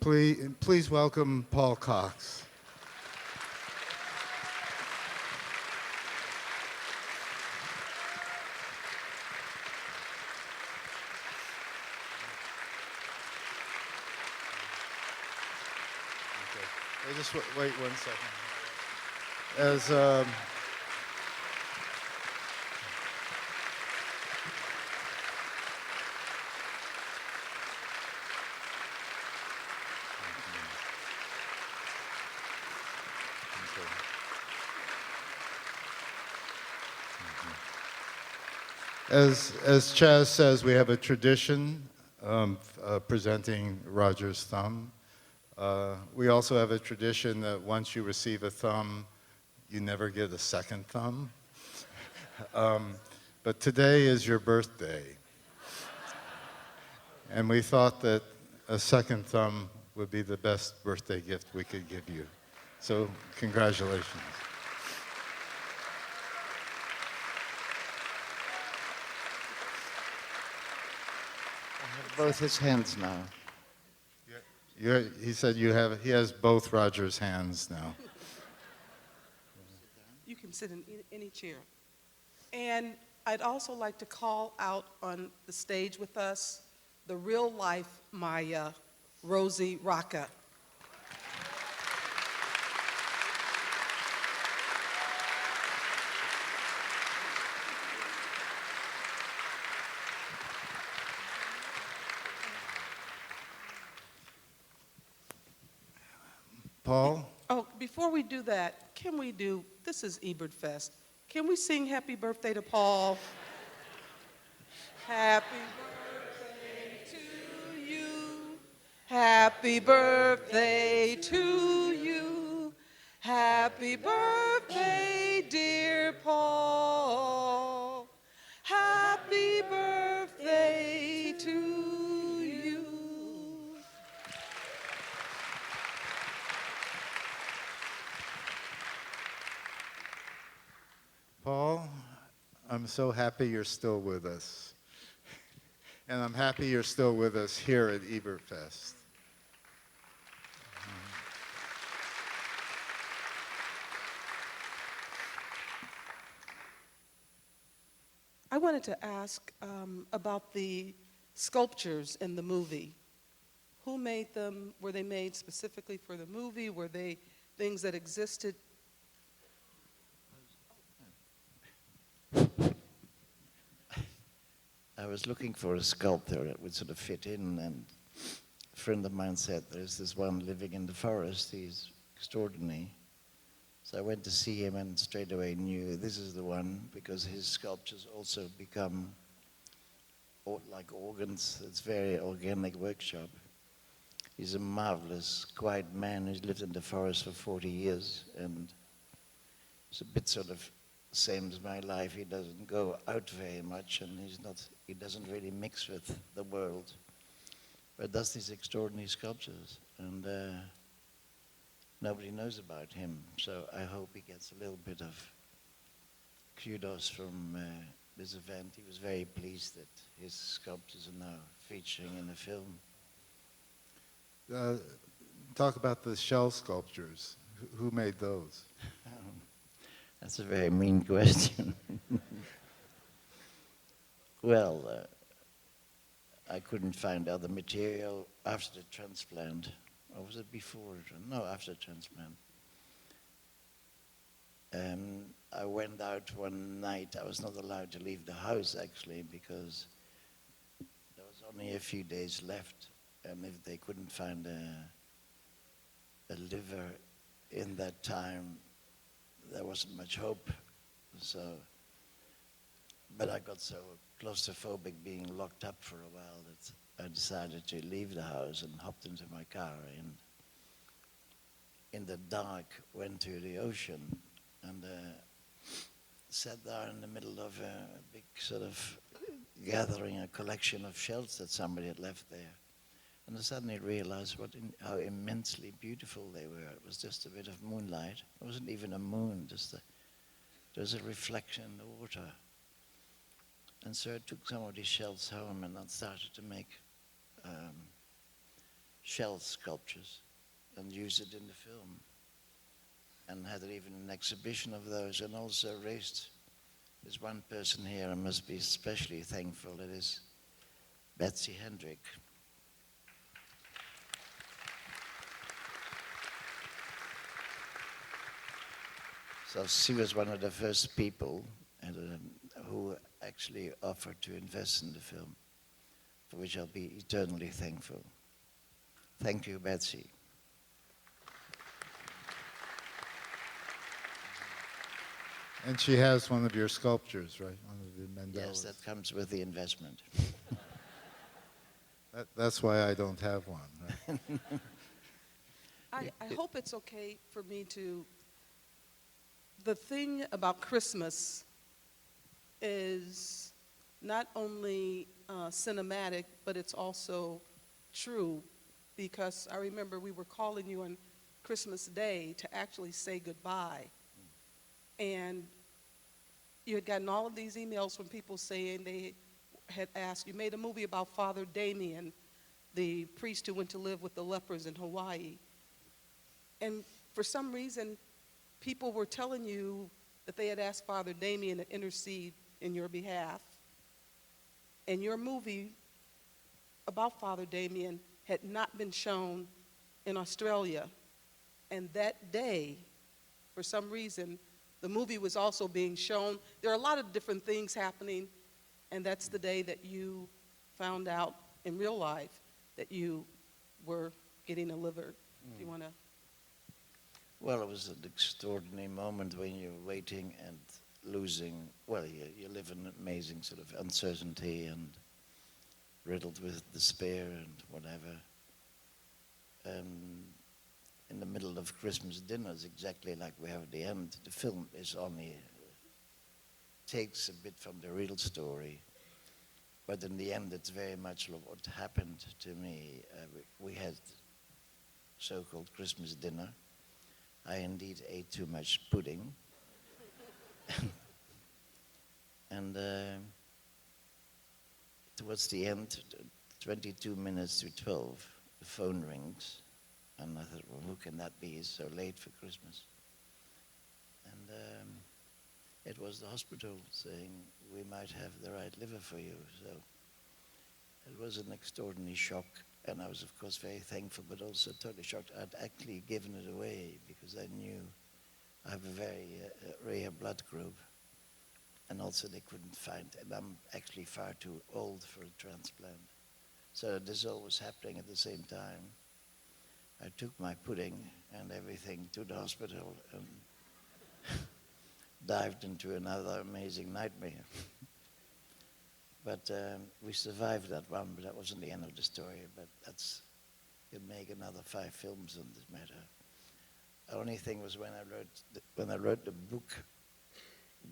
Please welcome Paul Cox. Okay. Just wait 1 second. As As Chaz says, we have a tradition presenting Roger's thumb. We also have a tradition that once you receive a thumb, you never get a second thumb. But today is your birthday. And we thought that a second thumb would be the best birthday gift we could give you. So congratulations. Both his hands now. He said he has both Roger's hands now. You can sit in any chair. And I'd also like to call out on the stage with us the real life Maya, Rosie Rocca. Paul? Oh, before we do that, this is Ebertfest. Can we sing happy birthday to Paul? Happy birthday to you. Happy birthday to you. Happy birthday, dear Paul. Happy birthday to you. Paul, I'm so happy you're still with us. And I'm happy you're still with us here at Ebertfest. I wanted to ask about the sculptures in the movie. Who made them? Were they made specifically for the movie? Were they things that existed? I was looking for a sculptor that would sort of fit in, and a friend of mine said, there's this one living in the forest, he's extraordinary. So I went to see him and straight away knew this is the one, because his sculptures also become like organs. It's very organic workshop. He's a marvelous, quiet man who's lived in the forest for 40 years, and it's a bit sort of same as my life. He doesn't go out very much, and he doesn't really mix with the world, but does these extraordinary sculptures, and nobody knows about him. So I hope he gets a little bit of kudos from this event. He was very pleased that his sculptures are now featuring in the film. Talk about the shell sculptures. Who made those? That's a very mean question. Well, I couldn't find other material after the transplant. Or was it before? No, after the transplant. I went out one night. I was not allowed to leave the house, actually, because there was only a few days left. And if they couldn't find a liver in that time, there wasn't much hope. So, but I got so claustrophobic being locked up for a while that I decided to leave the house and hopped into my car and in the dark went to the ocean and sat there in the middle of a big sort of gathering, a collection of shells that somebody had left there. And I suddenly realized how immensely beautiful they were. It was just a bit of moonlight. It wasn't even a moon, there was a reflection in the water. And so I took some of these shells home and I started to make shell sculptures and used it in the film, and had even an exhibition of those, and also raised. There's one person here I must be especially thankful. It is Betsy Hendrick. So she was one of the first people who actually offered to invest in the film, for which I'll be eternally thankful. Thank you, Betsy. And she has one of your sculptures, right? One of the mandalas. Yes, that comes with the investment. That's why I don't have one. Right? I hope it's okay for me to. The thing about Christmas is not only cinematic, but it's also true, because I remember we were calling you on Christmas Day to actually say goodbye. And you had gotten all of these emails from people saying they had asked, you made a movie about Father Damien, the priest who went to live with the lepers in Hawaii. And for some reason, people were telling you that they had asked Father Damien to intercede in your behalf. And your movie about Father Damien had not been shown in Australia. And that day, for some reason, the movie was also being shown. There are a lot of different things happening, and that's the day that you found out in real life that you were getting a liver. Do you want to? Well, it was an extraordinary moment when you're waiting and losing. Well, you live in an amazing sort of uncertainty and riddled with despair and whatever. In the middle of Christmas dinners, exactly like we have at the end, the film is only takes a bit from the real story, but in the end, it's very much like what happened to me. We had so-called Christmas dinner. I indeed ate too much pudding. And towards the end, 22 minutes to 12, the phone rings. And I thought, well, who can that be? It's so late for Christmas. And it was the hospital saying, we might have the right liver for you. So it was an extraordinary shock. And I was, of course, very thankful, but also totally shocked. I'd actually given it away because I knew I have a very rare blood group. And also they couldn't find, and I'm actually far too old for a transplant. So this all was happening at the same time. I took my pudding and everything to the hospital and dived into another amazing nightmare. But we survived that one, but that wasn't the end of the story. But you'd make another 5 films on this matter. The only thing was when I wrote the book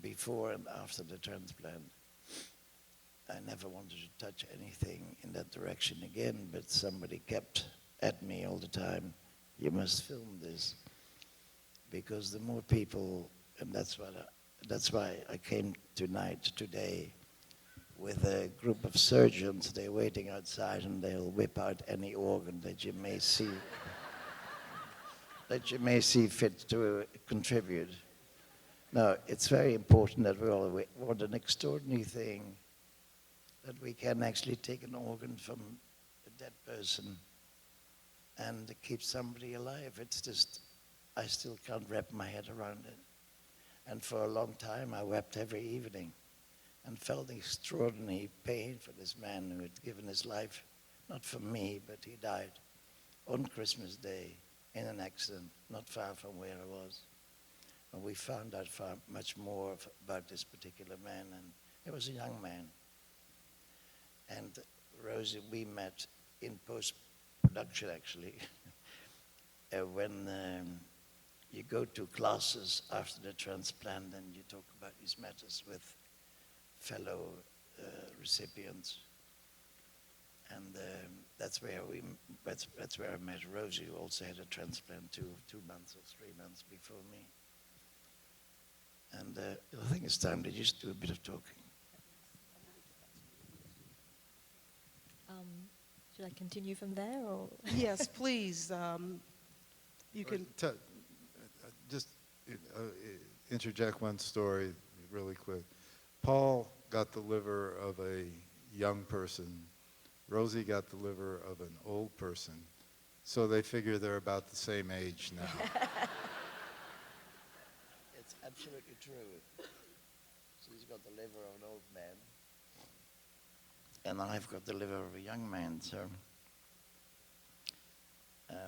before and after the transplant, I never wanted to touch anything in that direction again, but somebody kept at me all the time, you must film this, because the more people, and that's why I came today, with a group of surgeons. They're waiting outside and they'll whip out any organ that you may see, fit to contribute. Now, it's very important that we all, what an extraordinary thing that we can actually take an organ from a dead person and keep somebody alive. It's just, I still can't wrap my head around it. And for a long time, I wept every evening and felt extraordinary pain for this man who had given his life, not for me, but he died on Christmas Day in an accident, not far from where I was. And we found out far much more about this particular man, and he was a young man. And Rosie, we met in post-production, actually, when you go to classes after the transplant and you talk about these matters with fellow recipients. And that's where I met Rosie, who also had a transplant 2 months or 3 months before me. And I think it's time to just do a bit of talking. Should I continue from there, or? Yes, please. You can. Just uh, interject one story really quick. Paul got the liver of a young person. Rosie got the liver of an old person. So they figure they're about the same age now. It's absolutely true. She's got the liver of an old man, and I've got the liver of a young man, so it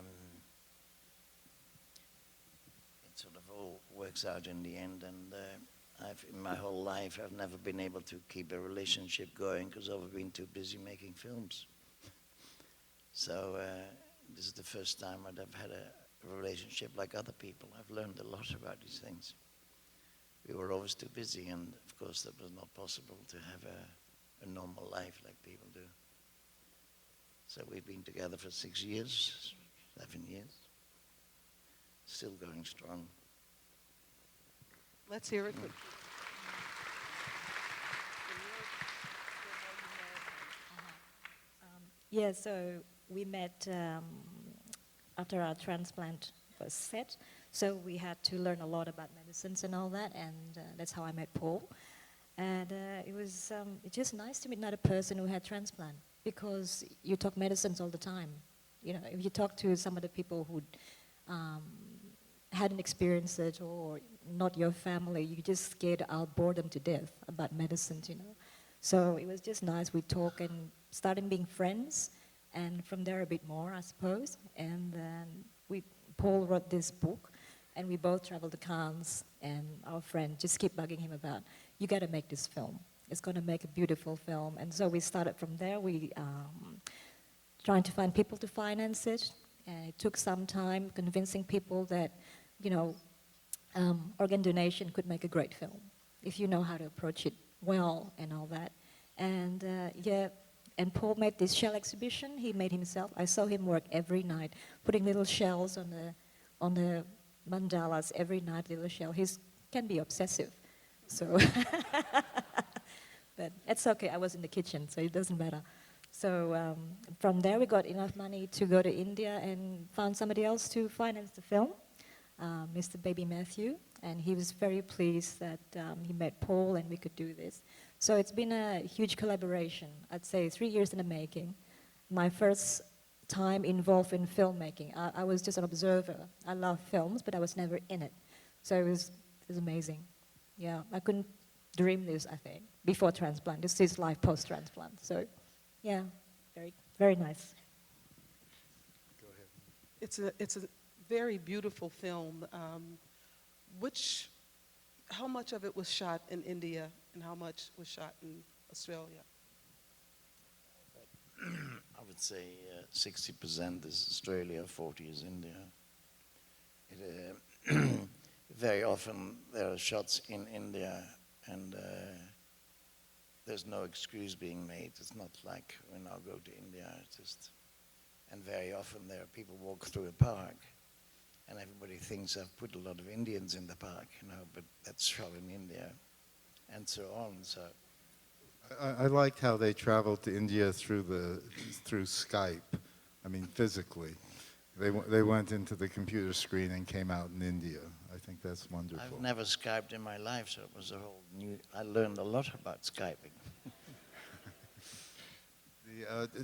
sort of all works out in the end. And in my whole life, I've never been able to keep a relationship going because I've been too busy making films. So this is the first time I've had a relationship like other people. I've learned a lot about these things. We were always too busy, and of course that was not possible to have a normal life like people do. So we've been together for 6 years, 7 years, still going strong. Let's hear it. Yeah, so we met after our transplant was set. So we had to learn a lot about medicines and all that, and that's how I met Paul. And it was just nice to meet another person who had transplant, because you talk medicines all the time. You know, if you talk to some of the people who hadn't experienced it, or not your family, you just get out boredom to death about medicines, you know. So it was just nice. We talked and started being friends, and from there a bit more, I suppose. And then Paul wrote this book, and we both traveled to Cannes, and our friend just kept bugging him about, you got to make this film. It's going to make a beautiful film. And so we started from there. We trying to find people to finance it. And it took some time convincing people that, you know, organ donation could make a great film if you know how to approach it well and all that. And and Paul made this shell exhibition. He made himself. I saw him work every night, putting little shells on the mandalas every night, little shell. He can be obsessive, so. But it's okay. I was in the kitchen, so it doesn't matter. So from there, we got enough money to go to India and found somebody else to finance the film, Mr. Baby Matthew, and he was very pleased that he met Paul and we could do this. So it's been a huge collaboration. I'd say 3 years in the making. My first time involved in filmmaking. I was just an observer. I love films, but I was never in it. So it was amazing. Yeah, I couldn't dream this, I think, before transplant. This is life post-transplant. So, yeah, very, very nice. Go ahead. It's a very beautiful film. How much of it was shot in India and how much was shot in Australia? I would say 60% is Australia, 40 is India. Very often there are shots in India, and there's no excuse being made. It's not like when I go to India, and very often there are people walk through a park, and everybody thinks I've put a lot of Indians in the park, you know, but that's shot in India, and so on. So I liked how they traveled to India through Skype. I mean, physically, they went into the computer screen and came out in India. I think that's wonderful. I've never Skyped in my life, so it was a whole new. I learned a lot about Skyping.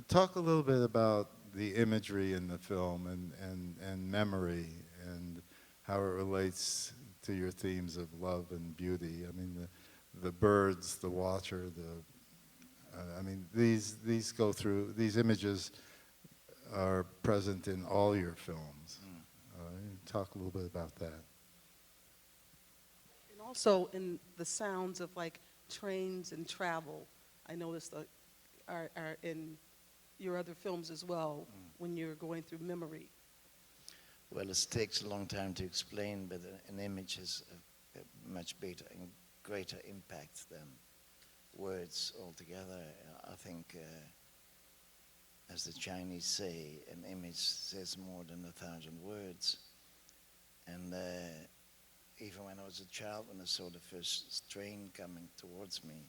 Talk a little bit about the imagery in the film and memory and how it relates to your themes of love and beauty. I mean, the birds, the water, I mean, these go through, these images are present in all your films. Talk a little bit about that. And also in the sounds of like trains and travel, I noticed are in your other films as well when you're going through memory. Well, it takes a long time to explain, but an image has a much better and greater impact than words altogether. I think, as the Chinese say, an image says more than 1,000 words. And even when I was a child, when I saw the first train coming towards me,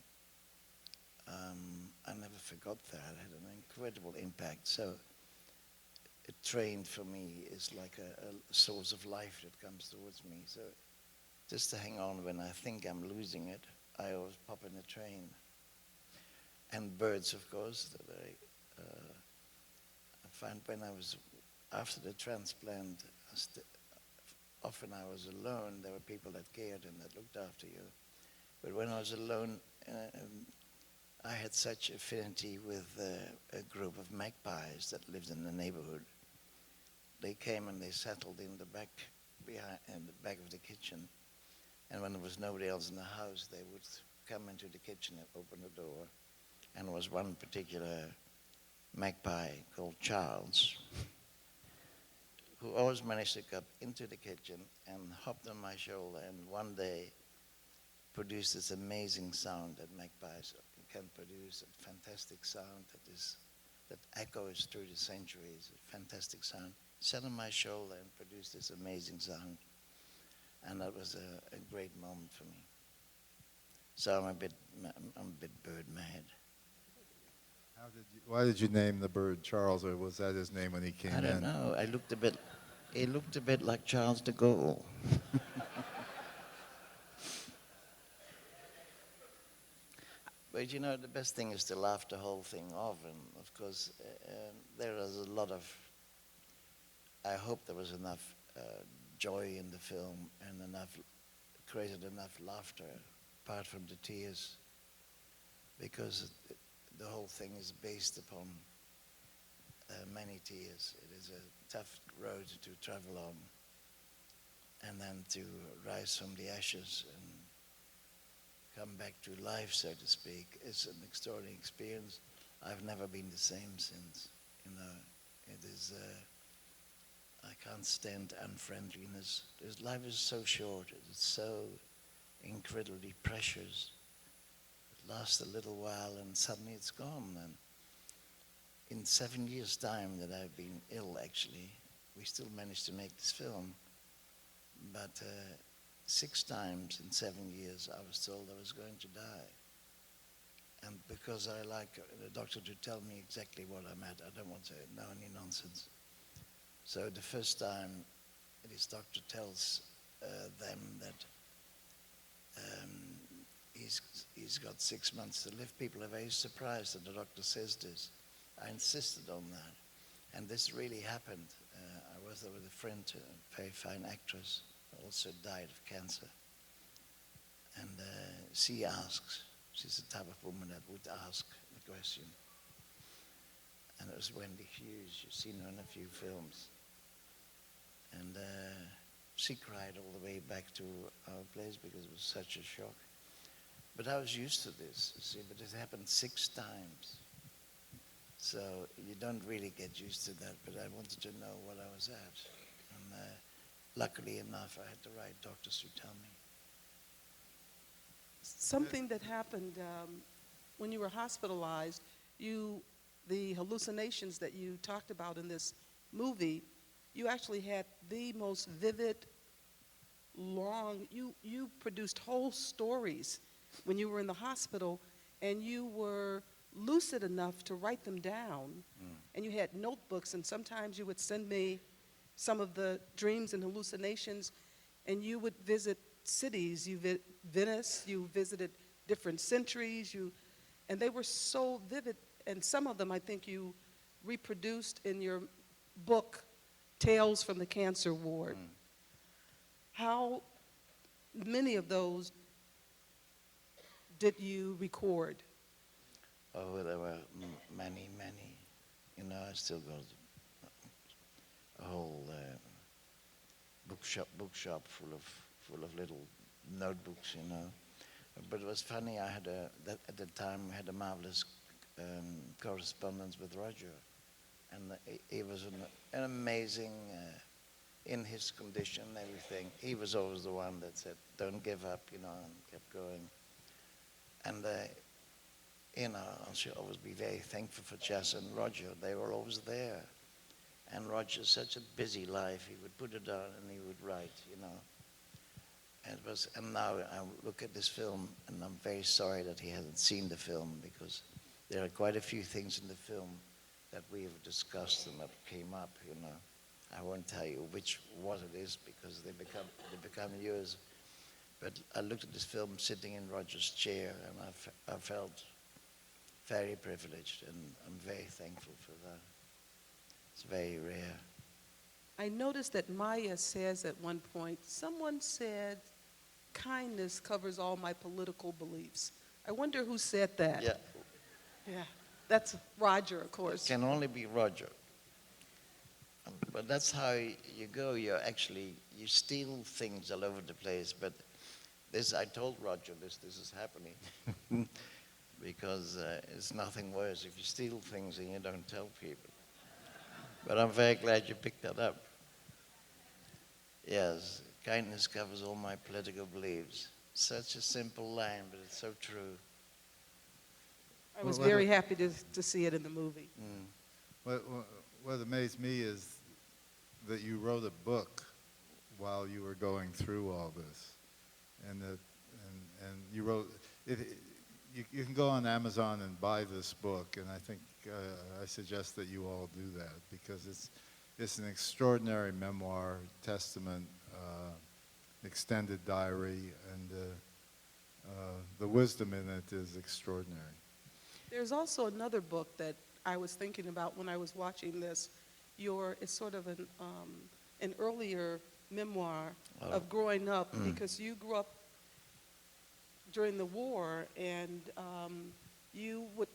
I never forgot that. It had an incredible impact. So a train for me is like a source of life that comes towards me. So just to hang on when I think I'm losing it, I always pop in a train. And birds, of course, that I find when I was, after the transplant, often I was alone. There were people that cared and that looked after you. But when I was alone, I had such affinity with a group of magpies that lived in the neighborhood. They came and they settled in the back of the kitchen. And when there was nobody else in the house, they would come into the kitchen and open the door. And there was one particular magpie called Charles, who always managed to come into the kitchen and hopped on my shoulder, and one day produced this amazing sound that magpies can produce, a fantastic sound that echoes through the centuries, a fantastic sound. Sat on my shoulder and produced this amazing sound, and that was a great moment for me. So I'm a bit bird mad. Why did you name the bird Charles, or was that his name when he came in? I don't know. He looked a bit like Charles de Gaulle. But you know, the best thing is to laugh the whole thing off. And of course, there is a lot of, I hope there was enough joy in the film and created enough laughter, apart from the tears, because the whole thing is based upon many tears. It is a tough road to travel on, and then to rise from the ashes and come back to life, so to speak, is an extraordinary experience. I've never been the same since. You know, it is. I can't stand unfriendliness. Life is so short. It's so incredibly precious. It lasts a little while, and suddenly it's gone. And in 7 years' time that I've been ill, actually, we still managed to make this film. But 6 times in 7 years, I was told I was going to die. And because I like the doctor to tell me exactly what I'm at, I don't want to know any nonsense. So the first time, this doctor tells them that he's got 6 months to live. People are very surprised that the doctor says this. I insisted on that. And this really happened. I was there with a friend, a very fine actress, who also died of cancer. And she asks, she's the type of woman that would ask the question. And it was Wendy Hughes. You've seen her in a few films. And she cried all the way back to our place because it was such a shock. But I was used to this, you see, but it happened 6 times. So you don't really get used to that, but I wanted to know what I was at. And luckily enough, I had the right doctors to tell me. Something that happened when you were hospitalized, the hallucinations that you talked about in this movie, you actually had the most vivid, long, you produced whole stories when you were in the hospital, and you were lucid enough to write them down. And you had notebooks, and sometimes you would send me some of the dreams and hallucinations, and you would visit cities. You Venice, you visited different centuries, and they were so vivid, and some of them I think you reproduced in your book, Tales from the Cancer Ward. How many of those did you record? Oh, there were many, many. You know, I still got a whole bookshop full of little notebooks, you know. But it was funny. At the time, we had a marvelous correspondence with Roger, and he was an amazing. In his condition, everything. He was always the one that said, "Don't give up," you know, and kept going. And you know, I should always be very thankful for Chess and Roger. They were always there. And Roger's such a busy life. He would put it down and he would write, you know. And now I look at this film, and I'm very sorry that he hasn't seen the film, because there are quite a few things in the film that we have discussed and that came up. I won't tell you what it is, because they become yours. But I looked at this film sitting in Roger's chair, and I felt very privileged, and I'm very thankful for that. It's very rare. I noticed that Maya says at one point, someone said, kindness covers all my political beliefs. I wonder who said that. Yeah, Yeah, that's Roger, of course. can only be Roger. But that's how you go. You steal things all over the place. But I told Roger this is happening. Because it's nothing worse if you steal things and you don't tell people. But I'm very glad you picked that up. Yes, kindness covers all my political beliefs. Such a simple line, but it's so true. I was Well, very happy to see it in the movie. Mm. What amazed me is that you wrote a book while you were going through all this, and you wrote it. You can go on Amazon and buy this book, and I think I suggest that you all do that, because it's an extraordinary memoir, testament, extended diary, and the wisdom in it is extraordinary. There's also another book that I was thinking about when I was watching this. It's sort of an earlier memoir of growing up, because you grew up during the war, and you would,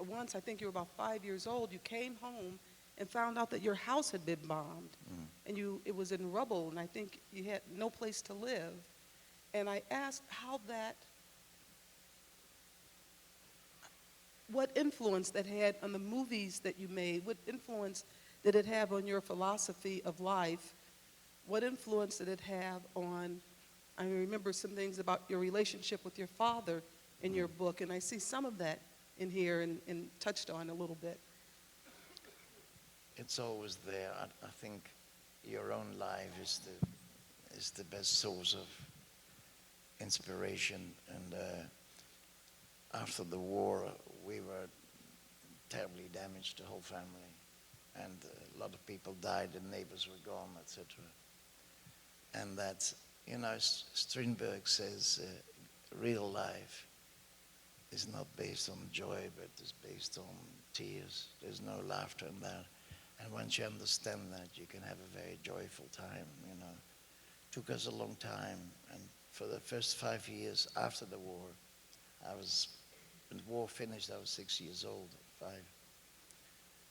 once, I think you were about 5 years old, you came home and found out that your house had been bombed, and it was in rubble, and I think you had no place to live. And I asked what influence that had on the movies that you made, what influence did it have on your philosophy of life, what influence did it have on, I remember some things about your relationship with your father in your book, and I see some of that in here and touched on a little bit. It's always there. I think your own life is the best source of inspiration. And after the war, we were terribly damaged, the whole family, and a lot of people died, and neighbors were gone, etc. And that's, Strindberg says, real life is not based on joy, but is based on tears. There's no laughter in that. And once you understand that, you can have a very joyful time, Took us a long time, and for the first 5 years after the war, when the war finished, I was 6 years old, 5.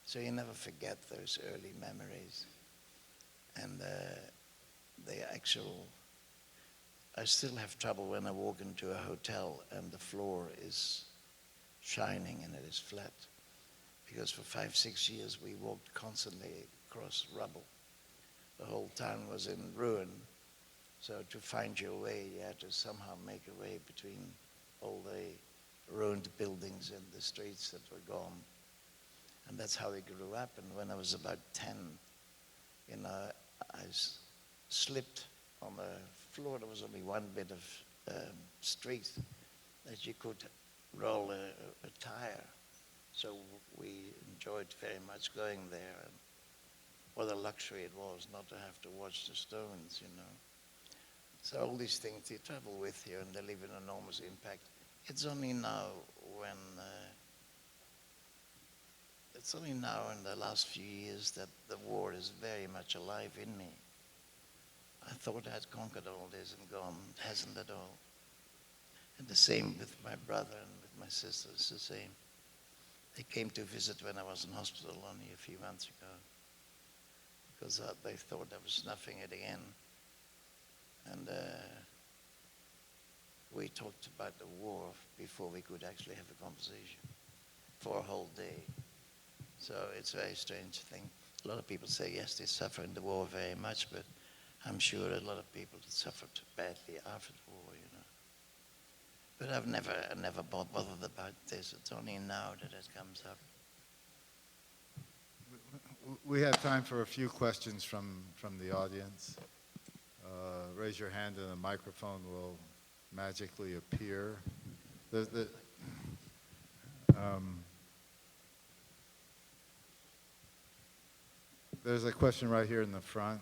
So you never forget those early memories. And I still have trouble when I walk into a hotel and the floor is shining and it is flat. Because for 5, 6 years we walked constantly across rubble. The whole town was in ruin. So to find your way, you had to somehow make a way between all the ruined buildings and the streets that were gone. And that's how we grew up. And when I was about 10, I slipped on the floor. There was only one bit of street that you could roll a tire. So we enjoyed very much going there. And what a luxury it was not to have to watch the Stones, So all these things, they travel with you and they leave an enormous impact. It's only now in the last few years that the war is very much alive in me. I thought I had conquered all this and gone. It hasn't at all. And the same with my brother and with my sister. It's the same. They came to visit when I was in hospital only a few months ago, because they thought I was snuffing it again. And we talked about the war before we could actually have a conversation for a whole day. So it's a very strange thing. A lot of people say, yes, they suffer in the war very much, but I'm sure a lot of people suffered badly after the war, But I've never bothered about this. It's only now that it comes up. We have time for a few questions from the audience. raise your hand and a microphone will magically appear. The, um, there's a question right here in the front.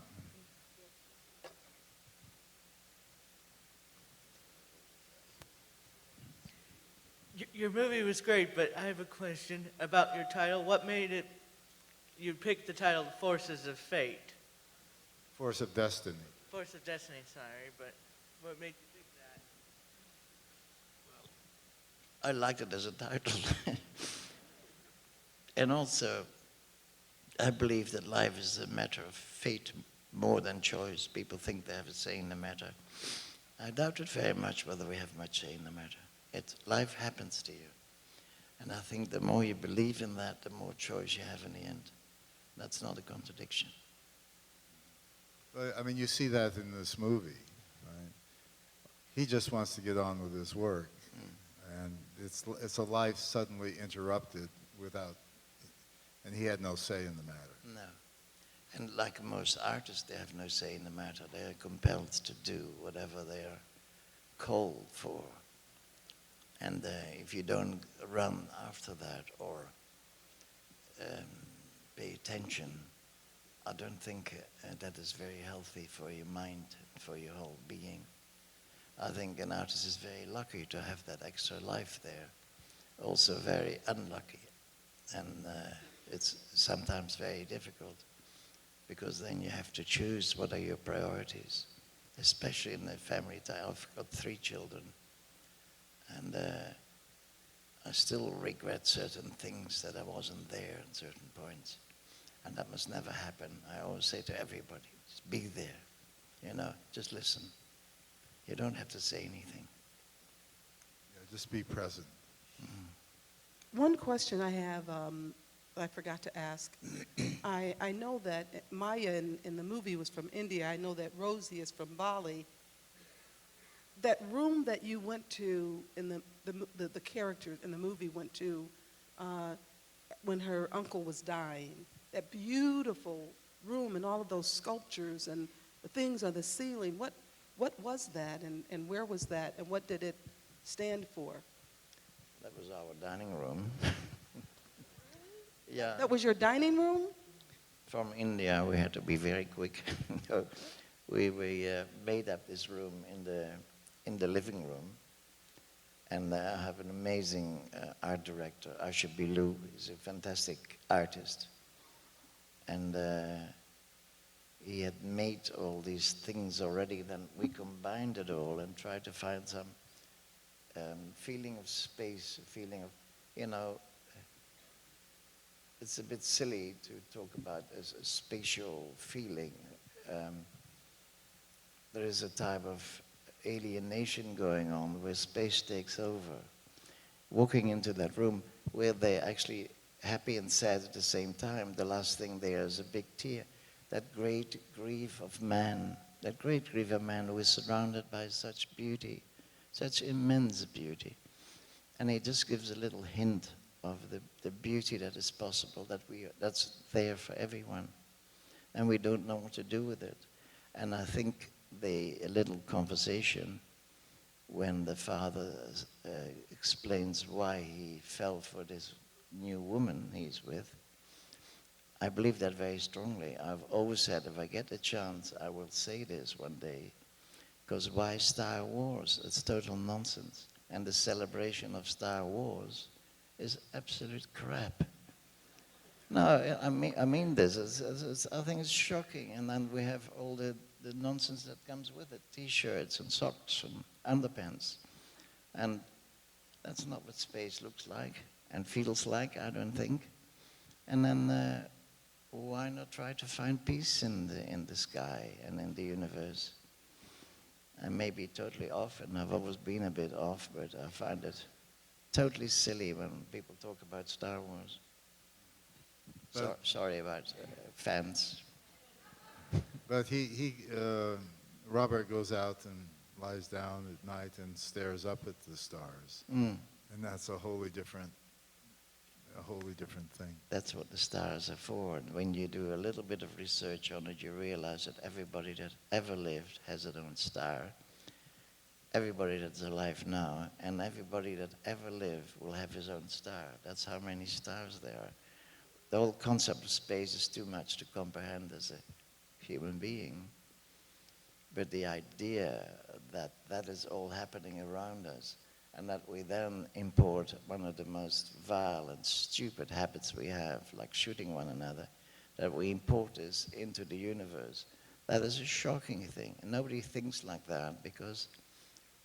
Your movie was great, but I have a question about your title. What made it, you picked the title Forces of Fate? Force of Destiny. Force of Destiny, sorry, but what made you pick that? I liked it as a title. And also, I believe that life is a matter of fate more than choice. People think they have a say in the matter. I doubt it very much whether we have much say in the matter. Life happens to you. And I think the more you believe in that, the more choice you have in the end. That's not a contradiction. But, I mean, you see that in this movie, right? He just wants to get on with his work. And it's a life suddenly interrupted without, and he had no say in the matter. No. And like most artists, they have no say in the matter. They are compelled to do whatever they are called for. And if you don't run after that or pay attention, I don't think that is very healthy for your mind, for your whole being. I think an artist is very lucky to have that extra life there. Also very unlucky. And it's sometimes very difficult because then you have to choose what are your priorities, especially in the family time. I've got 3 children. And I still regret certain things that I wasn't there at certain points. And that must never happen. I always say to everybody, just be there, just listen. You don't have to say anything. Yeah, just be present. One question I have, I forgot to ask. I know that Maya in the movie was from India. I know that Rosie is from Bali. That room that you went to, in the characters in the movie went to when her uncle was dying, that beautiful room and all of those sculptures and the things on the ceiling, what was that and where was that and what did it stand for? That was our dining room. Yeah. That was your dining room? From India, we had to be very quick. we made up this room in the living room. And I have an amazing art director, Asha Bilou. He's a fantastic artist. And he had made all these things already. Then we combined it all and tried to find some feeling of space, a feeling of, it's a bit silly to talk about as a spatial feeling. There is a type of alienation going on where space takes over. Walking into that room where they're actually happy and sad at the same time, the last thing there is a big tear. That great grief of man who is surrounded by such beauty, such immense beauty. And it just gives a little hint of the beauty that is possible, that's there for everyone. And we don't know what to do with it. And I think a little conversation when the father explains why he fell for this new woman he's with, I believe that very strongly. I've always said if I get a chance, I will say this one day. Because why Star Wars? It's total nonsense. And the celebration of Star Wars is absolute crap. No, I mean this. I think it's shocking. And then we have all the nonsense that comes with it. T-shirts and socks and underpants. And that's not what space looks like and feels like, I don't think. And then why not try to find peace in the sky and in the universe? I may be totally off, and I've always been a bit off, but I find it totally silly when people talk about Star Wars. Sorry about fans. But Robert goes out and lies down at night and stares up at the stars. Mm. And that's a wholly different a wholly different thing. That's what the stars are for. And when you do a little bit of research on it, you realize that everybody that ever lived has their own star. Everybody that's alive now and everybody that ever lived will have his own star. That's how many stars there are. The whole concept of space is too much to comprehend as a human being. But the idea that that is all happening around us and that we then import one of the most vile and stupid habits we have, like shooting one another, that we import this into the universe, that is a shocking thing. And nobody thinks like that because,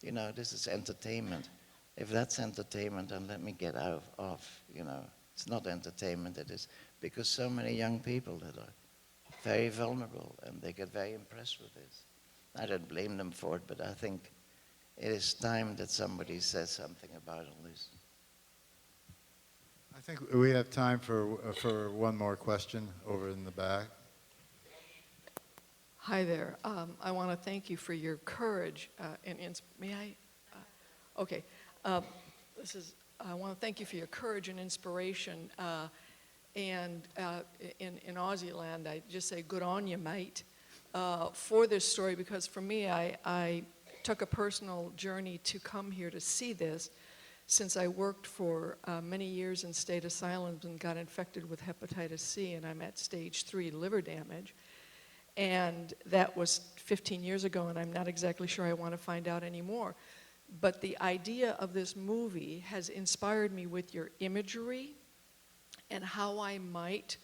you know, this is entertainment. If that's entertainment, then let me get out of, you know. It's not entertainment, it is because so many young people that are very vulnerable and they get very impressed with this. I don't blame them for it, but I think it is time that somebody says something about all this. I think we have time for one more question over in the back. Hi there. I want to thank you for your courage may I? Okay. I want to thank you for your courage and inspiration. In Aussie land, I just say good on you, mate, for this story, because for me, I took a personal journey to come here to see this, since I worked for many years in state asylums and got infected with hepatitis C, and I'm at stage 3 liver damage. And that was 15 years ago, and I'm not exactly sure I want to find out anymore. But the idea of this movie has inspired me with your imagery and how I might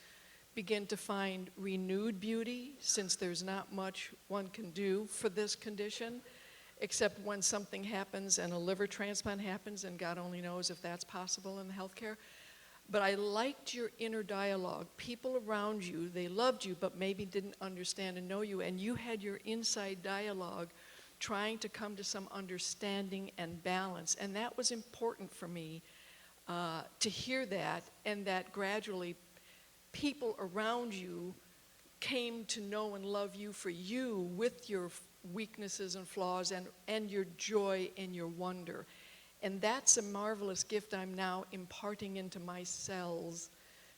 begin to find renewed beauty, since there's not much one can do for this condition, except when something happens and a liver transplant happens, and God only knows if that's possible in healthcare. But I liked your inner dialogue. People around you, they loved you, but maybe didn't understand and know you, and you had your inside dialogue trying to come to some understanding and balance. And that was important for me to hear that, and that gradually people around you came to know and love you for you with your weaknesses and flaws and your joy and your wonder. And that's a marvelous gift I'm now imparting into my cells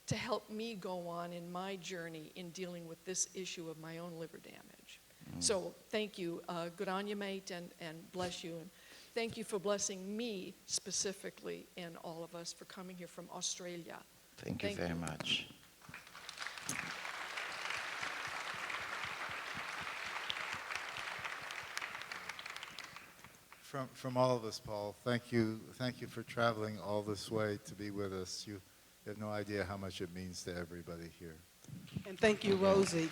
to help me go on in my journey in dealing with this issue of my own liver damage. So thank you. Good on you, mate, and bless you. And thank you for blessing me specifically and all of us for coming here from Australia. Thank you very much. From all of us, Paul, thank you for traveling all this way to be with us. You have no idea how much it means to everybody here. And thank you, Rosie.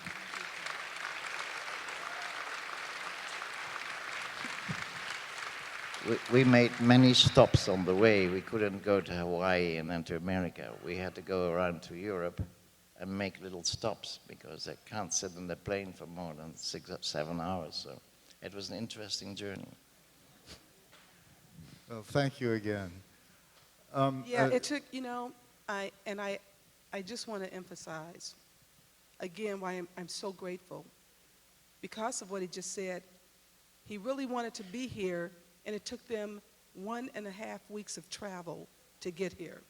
We made many stops on the way. We couldn't go to Hawaii and then to America. We had to go around to Europe and make little stops because they can't sit in the plane for more than 6 or 7 hours. So it was an interesting journey. Well, thank you again. It took, I just want to emphasize again why I'm so grateful. Because of what he just said, he really wanted to be here, and it took them 1.5 weeks of travel to get here.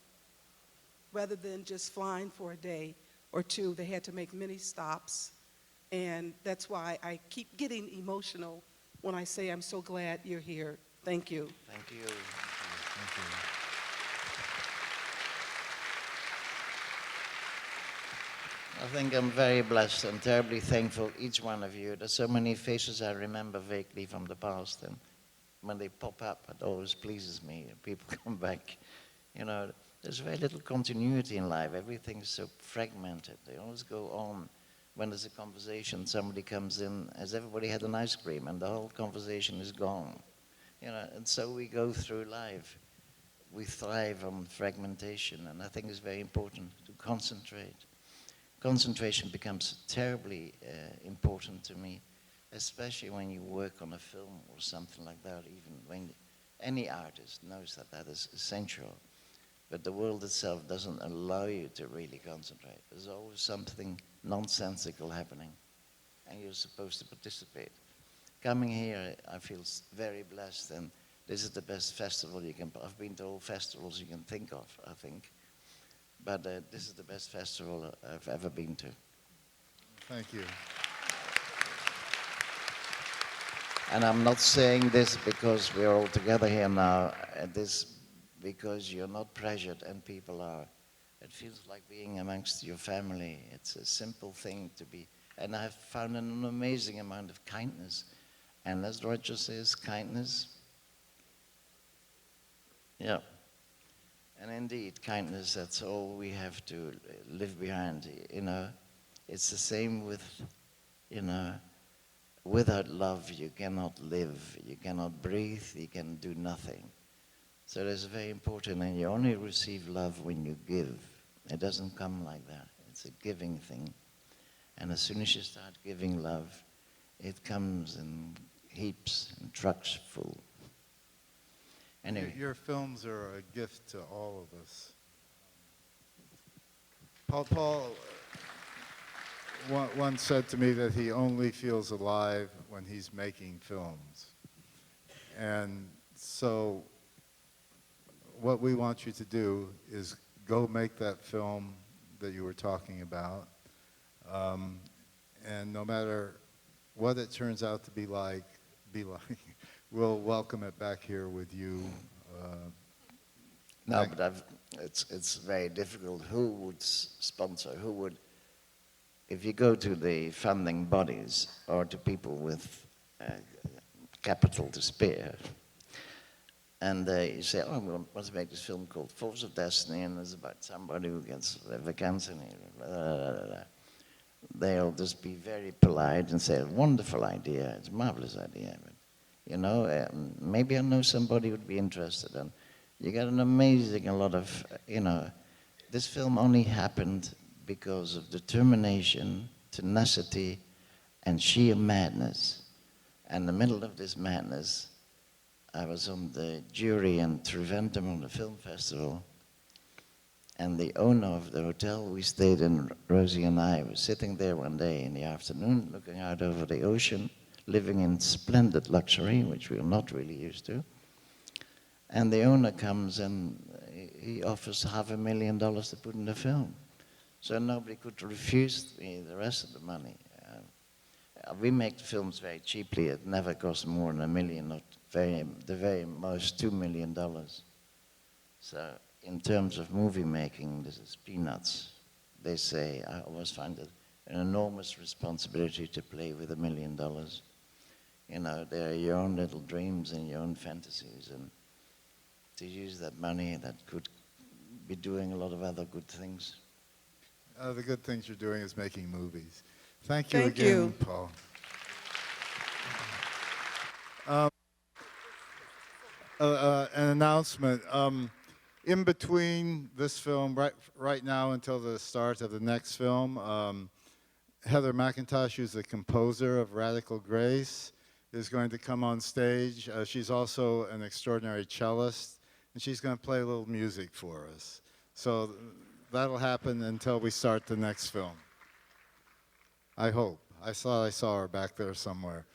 Rather than just flying for a day or two, they had to make many stops. And that's why I keep getting emotional when I say I'm so glad you're here. Thank you. Thank you. Thank you. I think I'm very blessed and terribly thankful, each one of you. There's so many faces I remember vaguely from the past, and when they pop up, it always pleases me. People come back. You know, there's very little continuity in life. Everything's so fragmented. They always go on. When there's a conversation, somebody comes in, has everybody had an ice cream, and the whole conversation is gone. You know, and so we go through life. We thrive on fragmentation, and I think it's very important to concentrate. Concentration becomes terribly important to me, especially when you work on a film or something like that. Even when any artist knows that that is essential, but the world itself doesn't allow you to really concentrate. There's always something nonsensical happening, and you're supposed to participate. Coming here, I feel very blessed, and this is the best festival you can. I've been to all festivals you can think of, I think. But this is the best festival I've ever been to. Thank you. And I'm not saying this because we're all together here now. This because you're not pressured and people are. It feels like being amongst your family. It's a simple thing to be. And I've found an amazing amount of kindness. And as Roger says, kindness. Yeah. And indeed, kindness, that's all we have to live behind, you know. It's the same with, you know, without love you cannot live, you cannot breathe, you can do nothing. So that's very important, and you only receive love when you give. It doesn't come like that. It's a giving thing. And as soon as you start giving love, it comes in heaps and trucks full. Anyway. Your films are a gift to all of us. Paul once said to me that he only feels alive when he's making films. And so what we want you to do is go make that film that you were talking about. And no matter what it turns out to be like, we'll welcome it back here with you. No, but it's very difficult. Who would sponsor? Who would? If you go to the funding bodies or to people with capital to spare, and you say, "Oh, we want to make this film called Force of Destiny," and it's about somebody who gets liver cancer, they'll just be very polite and say, "Wonderful idea! It's a marvelous idea." But, you know, maybe I know somebody who'd be interested. And you got an amazing, a lot of, you know, this film only happened because of determination, tenacity, and sheer madness. And in the middle of this madness, I was on the jury in Triventum on the film festival, and the owner of the hotel we stayed in, Rosie and I, were sitting there one day in the afternoon, looking out over the ocean, living in splendid luxury, which we're not really used to. And the owner comes and he offers $500,000 to put in the film. So nobody could refuse me the rest of the money. We make films very cheaply. It never costs more than $1 million, or the very most $2 million. So in terms of movie making, this is peanuts. They say, I always find it an enormous responsibility to play with $1 million. You know, they're your own little dreams and your own fantasies, and to use that money that could be doing a lot of other good things. The good things you're doing is making movies. Thank you Thank again, you. Paul. An announcement. In between this film, right now until the start of the next film, Heather McIntosh, who's the composer of Radical Grace, is going to come on stage. She's also an extraordinary cellist, and she's going to play a little music for us. So that'll happen until we start the next film. I hope. I thought I saw her back there somewhere.